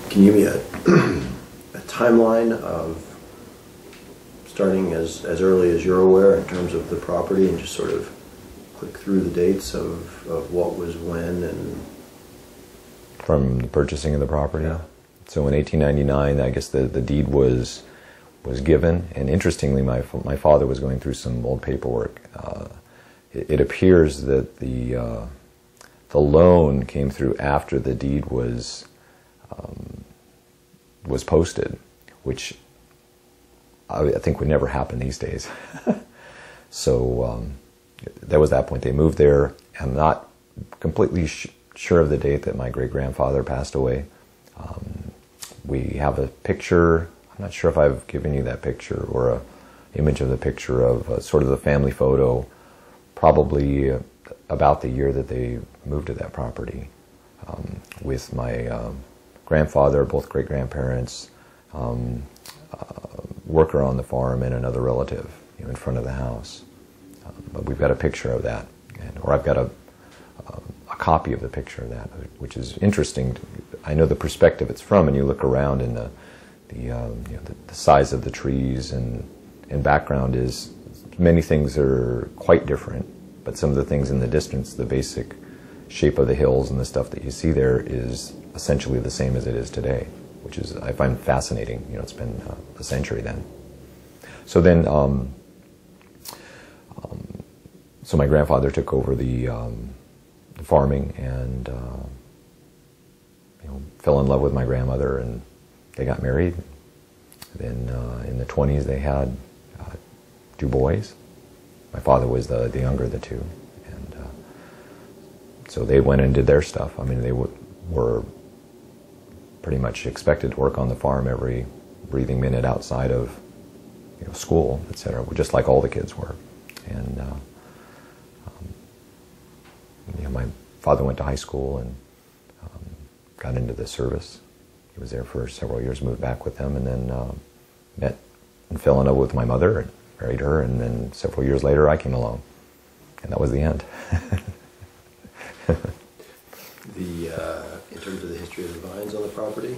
Can you give me a timeline of starting as early as you're aware in terms of the property, and just sort of click through the dates of what was when and... From the purchasing of the property? Yeah. So in 1899, I guess the deed was given, and interestingly, my father was going through some old paperwork. It appears that the loan came through after the deed was posted, which I think would never happen these days. So that was that point. They moved there. I'm not completely sure of the date that my great-grandfather passed away. We have a picture. I'm not sure if I've given you that picture, or an image of the picture of sort of the family photo, probably about the year that they moved to that property, with my grandfather, both great-grandparents, worker on the farm, and another relative, in front of the house. But we've got a picture of that, or I've got a copy of the picture of that, which is interesting. I know the perspective it's from, and you look around, and the size of the trees and background is, many things are quite different, but some of the things in the distance, the basic shape of the hills and the stuff that you see there is essentially the same as it is today, which is, I find fascinating. It's been a century then. So then, so my grandfather took over the farming, and fell in love with my grandmother, and they got married. Then in the 20s they had 2 boys. My father was the younger of the 2, and so they went and did their stuff. I mean, they were pretty much expected to work on the farm every breathing minute outside of school, etc., just like all the kids were. And my father went to high school and got into the service. He was there for several years, moved back with them, and then met and fell in love with my mother and married her, and then several years later I came along, and that was the end. In terms of the history of the vines on the property,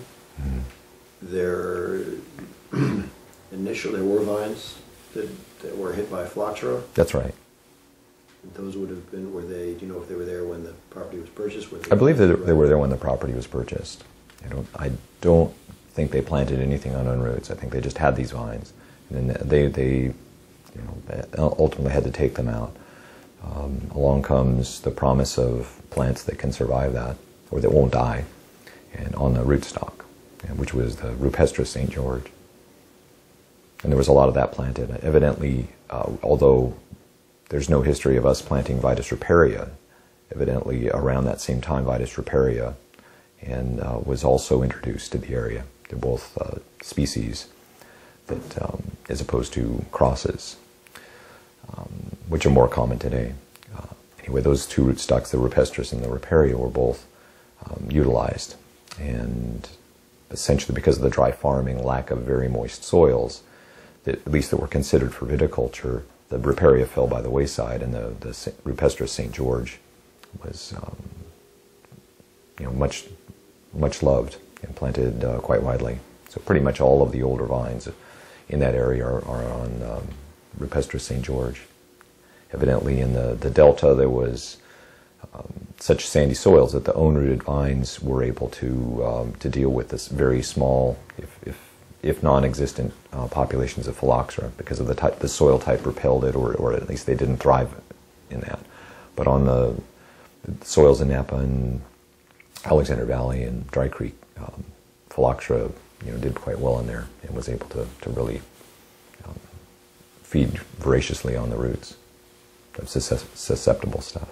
there were vines that were hit by phylloxera. That's right. Those would have been, do you know if they were there when the property was purchased? I believe that they were there when the property was purchased. I don't think they planted anything on roots. I think they just had these vines, and then they ultimately had to take them out. Along comes the promise of plants that can survive that, or that won't die, and on the rootstock, which was the Rupestris Saint-George. And there was a lot of that planted. Evidently, although there's no history of us planting Vitis riparia, evidently around that same time Vitis riparia and was also introduced to the area. They're both species that, as opposed to crosses, which are more common today. Anyway, those 2 rootstocks, the Rupestris and the riparia, were both utilized. And essentially because of the dry farming, lack of very moist soils, at least that were considered for viticulture, the riparia fell by the wayside, and the Rupestris Saint-George was much loved and planted quite widely. So pretty much all of the older vines in that area are on Rupestris Saint-George. Evidently in the delta there was such sandy soils that the own-rooted vines were able to deal with this very small, if non-existent populations of phylloxera, because of the soil type repelled it, or at least they didn't thrive in that. But on the soils in Napa and Alexander Valley and Dry Creek, phylloxera did quite well in there and was able to really feed voraciously on the roots of susceptible stuff.